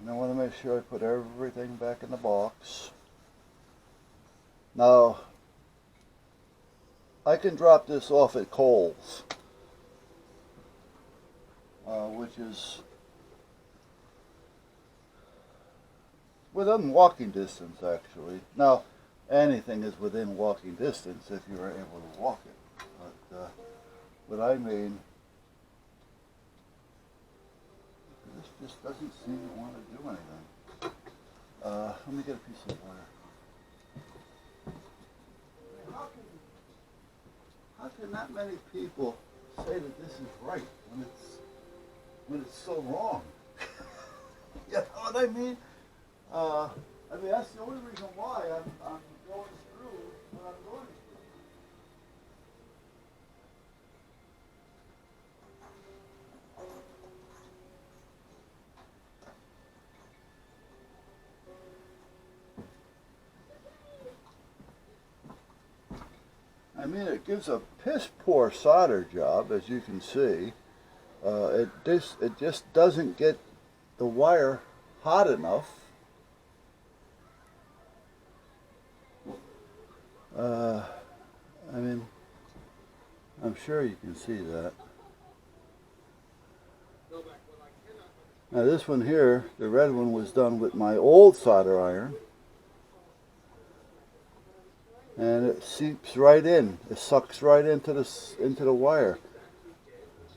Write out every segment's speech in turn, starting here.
And I want to make sure I put everything back in the box. Now, I can drop this off at Kohl's, which is within walking distance, actually. Now, anything is within walking distance if you are able to walk it. But what I mean, this just doesn't seem to want to do anything. Let me get a piece of wire. How can that many people say that this is right when it's so wrong? You know what I mean? That's the only reason why I'm going through what I'm going through. I mean, it gives a piss poor solder job, as you can see. It just doesn't get the wire hot enough. I mean, I'm sure you can see that. Now this one here, the red one, was done with my old solder iron. And it seeps right in. It sucks right into the wire.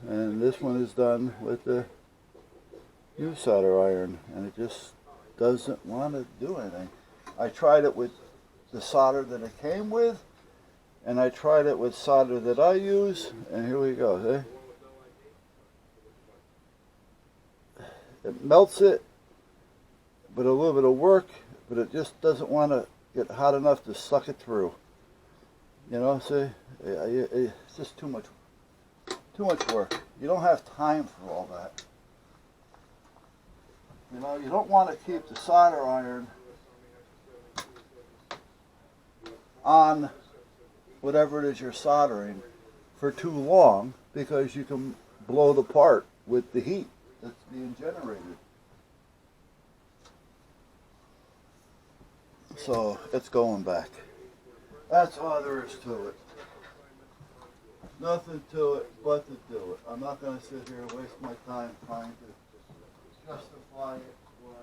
And this one is done with the new solder iron, and it just doesn't want to do anything. I tried it with the solder that it came with, and I tried it with solder that I use, and here we go. See? It melts it, but a little bit of work, but it just doesn't want to get hot enough to suck it through. You know, see? It's just too much work. You don't have time for all that. You know, you don't want to keep the solder iron on whatever it is you're soldering for too long, because you can blow the part with the heat that's being generated. So it's going back. That's all there is to it. Nothing to it but to do it. I'm not going to sit here and waste my time trying to justify it or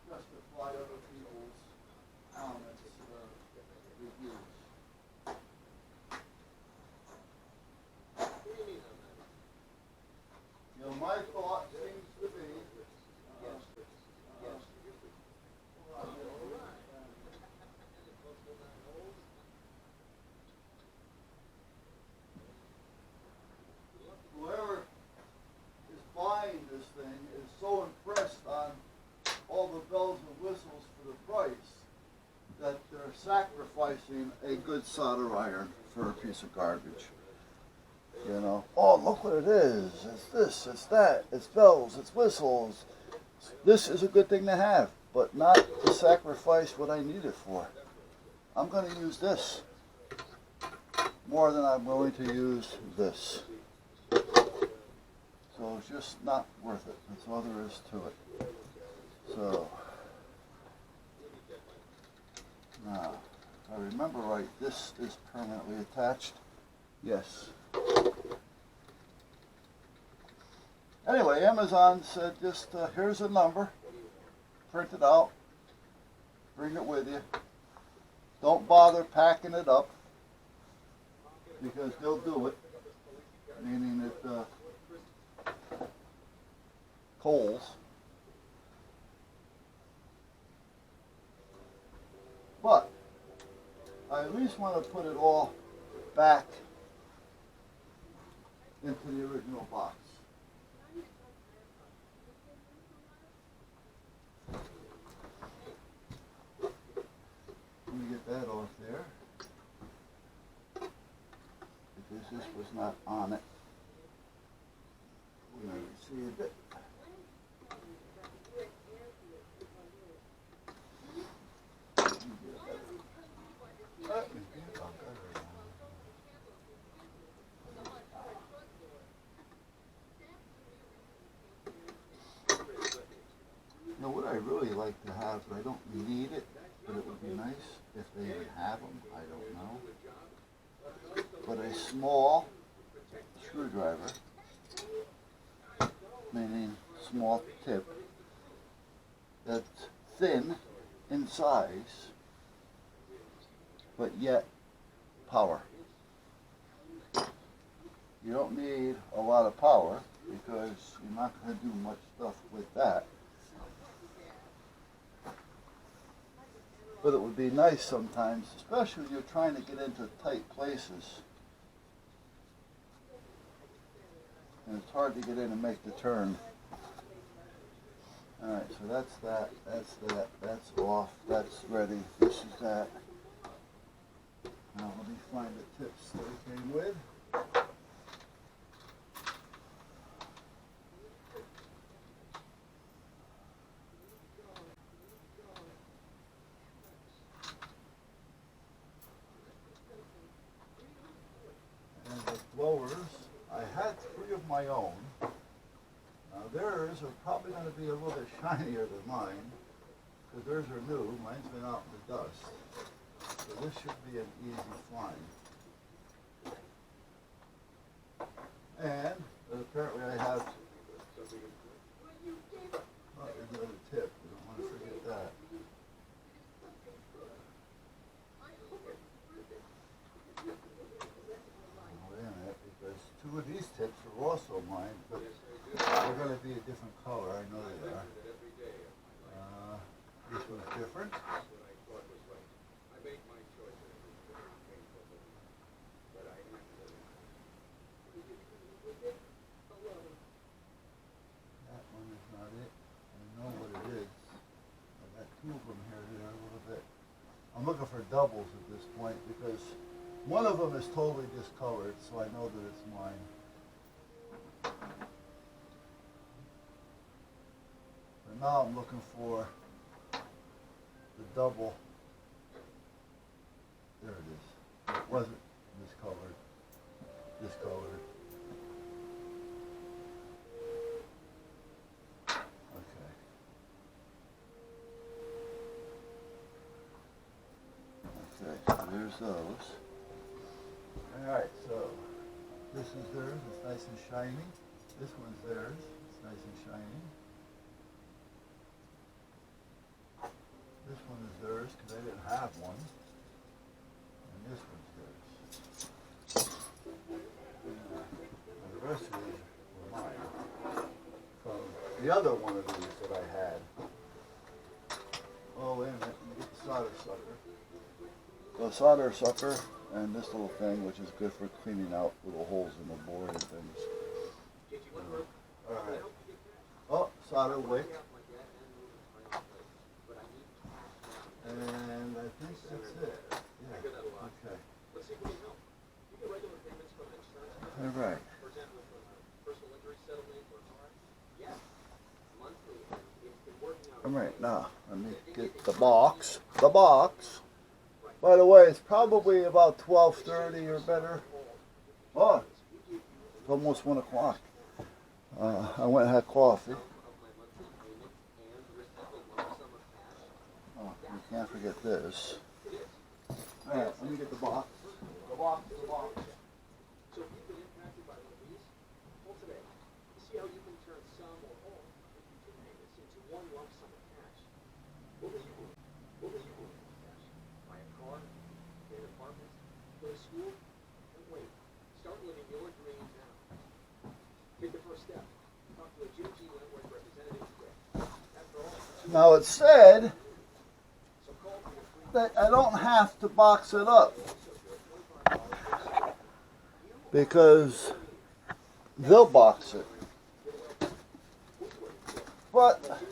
justify other people's comments or reviews. You know, my thought seems to be whoever is buying this thing is so impressed on all the bells and whistles for the price that they're sacrificing a good solder iron for a piece of garbage. You know, oh, look what it is. It's this, it's that, it's bells, it's whistles. This is a good thing to have, but not to sacrifice what I need it for. I'm going to use this more than I'm willing to use this. So it's just not worth it. That's all there is to it. So, now, if I remember right, this is permanently attached. Yes. Anyway, Amazon said just here's a number, print it out, bring it with you. Don't bother packing it up, because they'll do it, meaning that Kohl's. But I at least want to put it all back into the original box. Let me get that off there, because this was not on it. We already received it. really like to have, but I don't need it, but it would be nice if they even have them, I don't know. But a small screwdriver, meaning small tip, that's thin in size, but yet power. You don't need a lot of power because you're not going to do much stuff with that. But it would be nice sometimes, especially when you're trying to get into tight places. And it's hard to get in and make the turn. Alright, so that's that, that's off, that's ready, this is that. Now let me find the tips that it came with. And the blowers, I had 3 of my own. Now theirs are probably going to be a little bit shinier than mine, because theirs are new, mine's been out in the dust. So this should be an easy find. And apparently I have another tip, you don't want to forget that. Wait a minute, because 2 of these tips are also mine, but they're going to be a different color, I know they are. This one's different. That one is not it. I know what it is. I've got 2 of them here that are a little bit. I'm looking for doubles at this point because one of them is totally discolored, so I know that it's mine. But now I'm looking for the double. There it is. It wasn't discolored. Discolored. Okay. Okay, so there's those. Alright, so this is theirs, it's nice and shiny. This one's theirs, it's nice and shiny. This one is theirs because I didn't have one. And this one's theirs. And the rest of these were mine. From the other one of these that I had. Oh, wait a minute, let me get the solder sucker. The solder sucker and this little thing, which is good for cleaning out little holes in the board and things. Alright. Oh, solder wick. And I think that's it. Yeah, okay. Alright. Alright, now, let me get the box. The box. By the way, it's probably about 12:30 or better. Oh, it's almost 1 o'clock. I went and had coffee. Oh, you can't forget this. Alright, let me get the box. The box, the box. So if you've been impacted by one of these, call today. See how you can turn some or all of your payments into one lump sum of cash. What will you do? What will you do with cash? Buy a car? Get an apartment? Go to school? Don't wait. Start living your dreams now. Take the first step. Talk to a Jim G. Wentworth representative today. After all, now it said that I don't have to box it up because they'll box it. But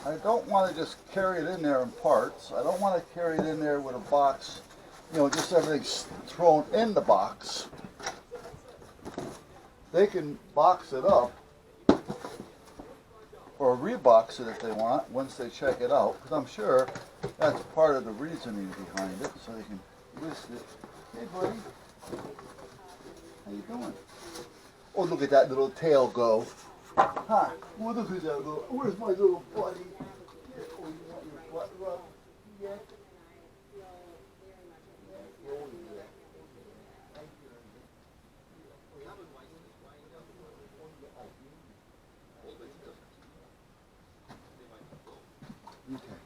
I don't want to just carry it in there in parts. I don't want to carry it in there with a box, you know, just everything's thrown in the box. They can box it up or rebox it if they want once they check it out, because I'm sure that's part of the reasoning behind it, so they can list it. Hey buddy, how you doing? Oh, look at that little tail go. Hi. Well, look who's that little. Where's my little buddy? Yeah. Oh, you want your butt rubbed? Yeah. Yeah. Oh, yeah. Thank you. Okay.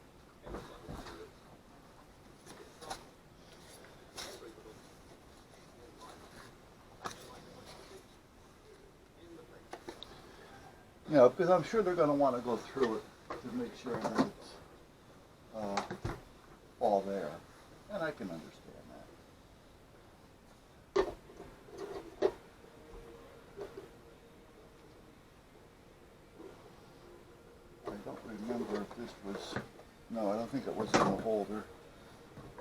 You know, because I'm sure they're going to want to go through it to make sure that it's all there, and I can understand that. I don't remember if this was. No, I don't think it was in the holder.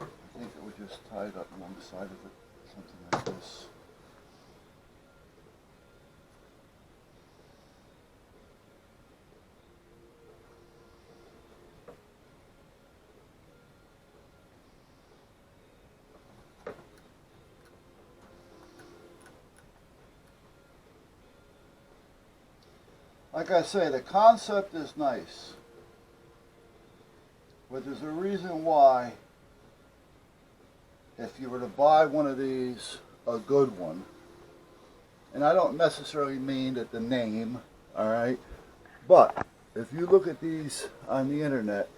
I think it was just tied up alongside of it, something like this. Like I say, the concept is nice, but there's a reason why, if you were to buy one of these, a good one, and I don't necessarily mean that the name, alright, but if you look at these on the internet,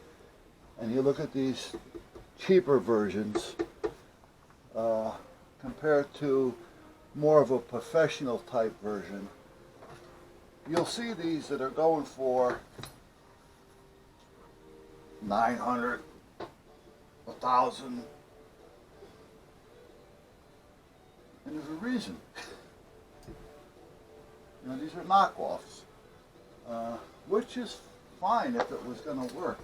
and you look at these cheaper versions, compared to more of a professional type version, you'll see these that are going for 900, 1,000, and there's a reason. You know, these are knockoffs, which is fine if it was going to work.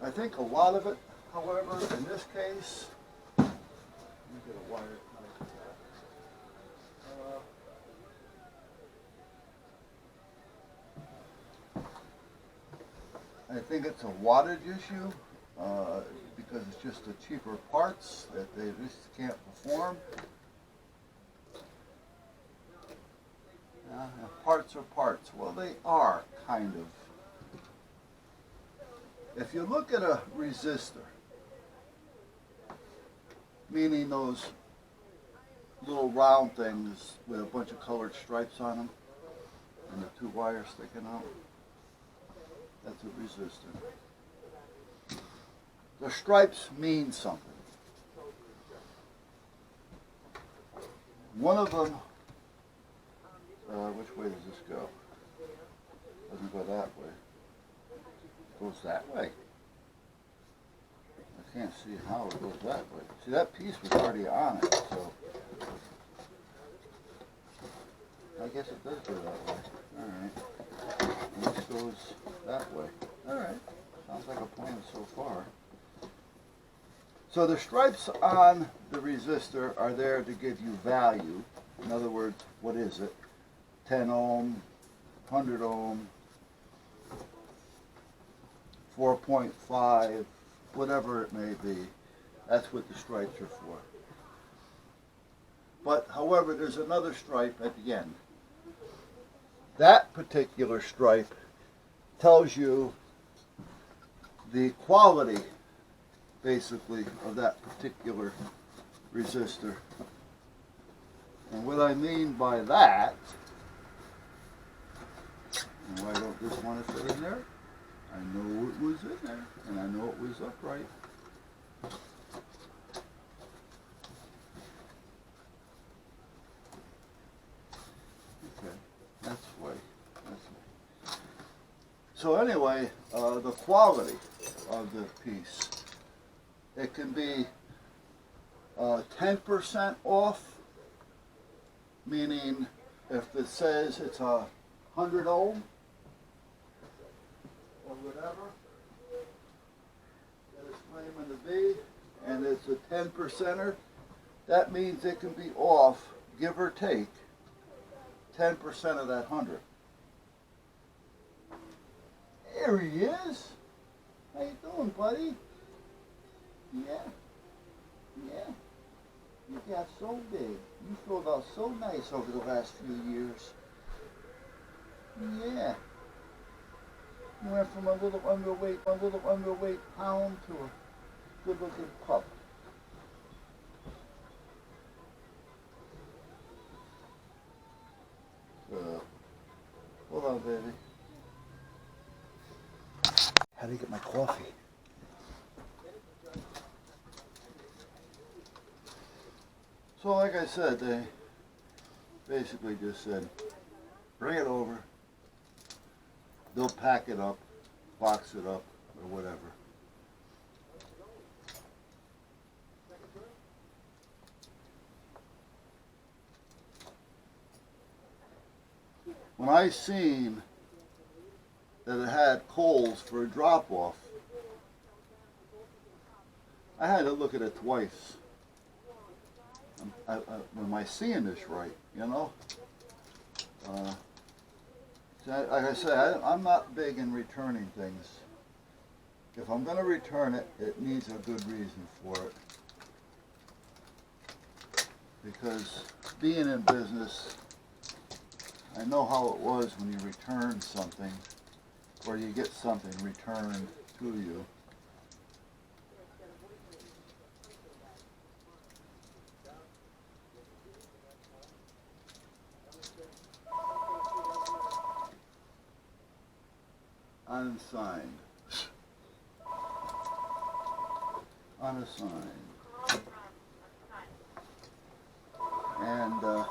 I think a lot of it, however, in this case, let me get a wire tied to that. I think it's a wattage issue, because it's just the cheaper parts that they just can't perform. Parts are parts. Well, they are, kind of. If you look at a resistor, meaning those little round things with a bunch of colored stripes on them, and the two wires sticking out, that's a resistor. The stripes mean something. One of them, which way does this go? Doesn't go that way. It goes that way. I can't see how it goes that way. See, that piece was already on it, so I guess it does go that way. Alright. And this goes that way. Alright. Sounds like a plan so far. So the stripes on the resistor are there to give you value. In other words, what is it? 10 ohm, 100 ohm, 4.5, whatever it may be. That's what the stripes are for. But, however, there's another stripe at the end. That particular stripe tells you the quality, basically, of that particular resistor. And what I mean by that, and why don't this want to fit in there? I know it was in there, and I know it was upright. Okay, that's way. So anyway, the quality of the piece, it can be 10% off, meaning if it says it's 100 ohm, or whatever that it's claiming to be, and it's a 10%er, that means it can be off, give or take, 10% of that 100. There he is. How you doing, buddy? Yeah. You got so big. You filled out so nice over the last few years. Yeah. He went from a little underweight hound to a good-looking pup. Hold on, baby. How do you get my coffee? So like I said, they basically just said, bring it over. They'll pack it up, box it up, or whatever. When I seen that it had Kohl's for a drop-off, I had to look at it twice. Am I seeing this right, you know? Like I said, I'm not big in returning things. If I'm going to return it, it needs a good reason for it. Because being in business, I know how it was when you return something, or you get something returned to you. Unsigned. Unassigned. And that,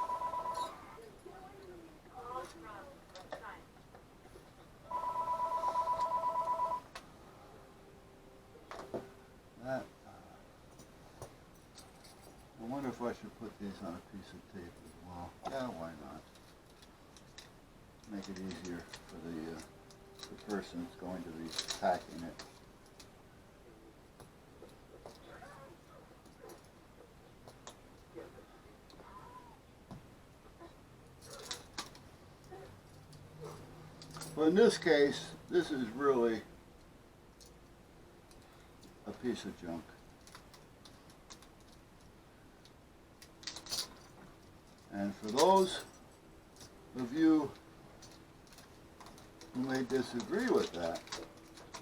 I wonder if I should put these on a piece of tape as well. Yeah, why not? Make it easier for the person that's going to be packing it. But in this case, this is really a piece of junk. And for those of you who may disagree with that,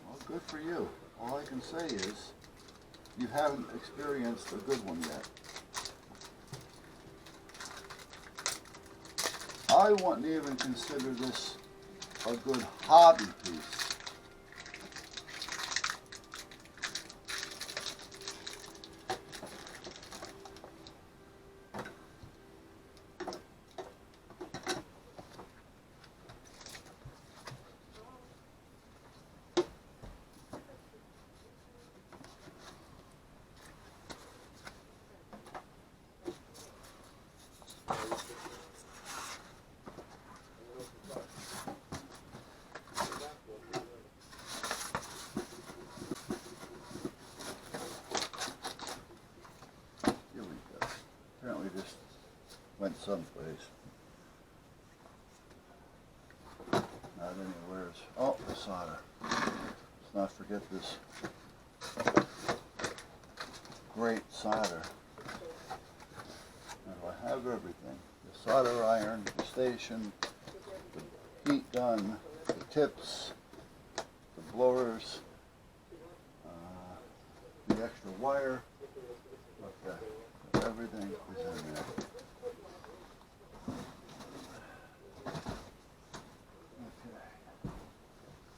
well, good for you. All I can say is you haven't experienced a good one yet. I wouldn't even consider this a good hobby piece. Apparently just went someplace. Not anywhere. Oh, the solder. Let's not forget this great solder. Now I have everything. The solder iron, the station, the heat gun, the tips, the blowers, the extra wire. Okay. Everything is in there.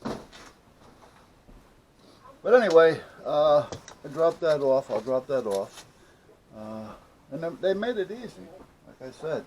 Okay. But anyway, I dropped that off. I'll drop that off. And they made it easy. Like I said,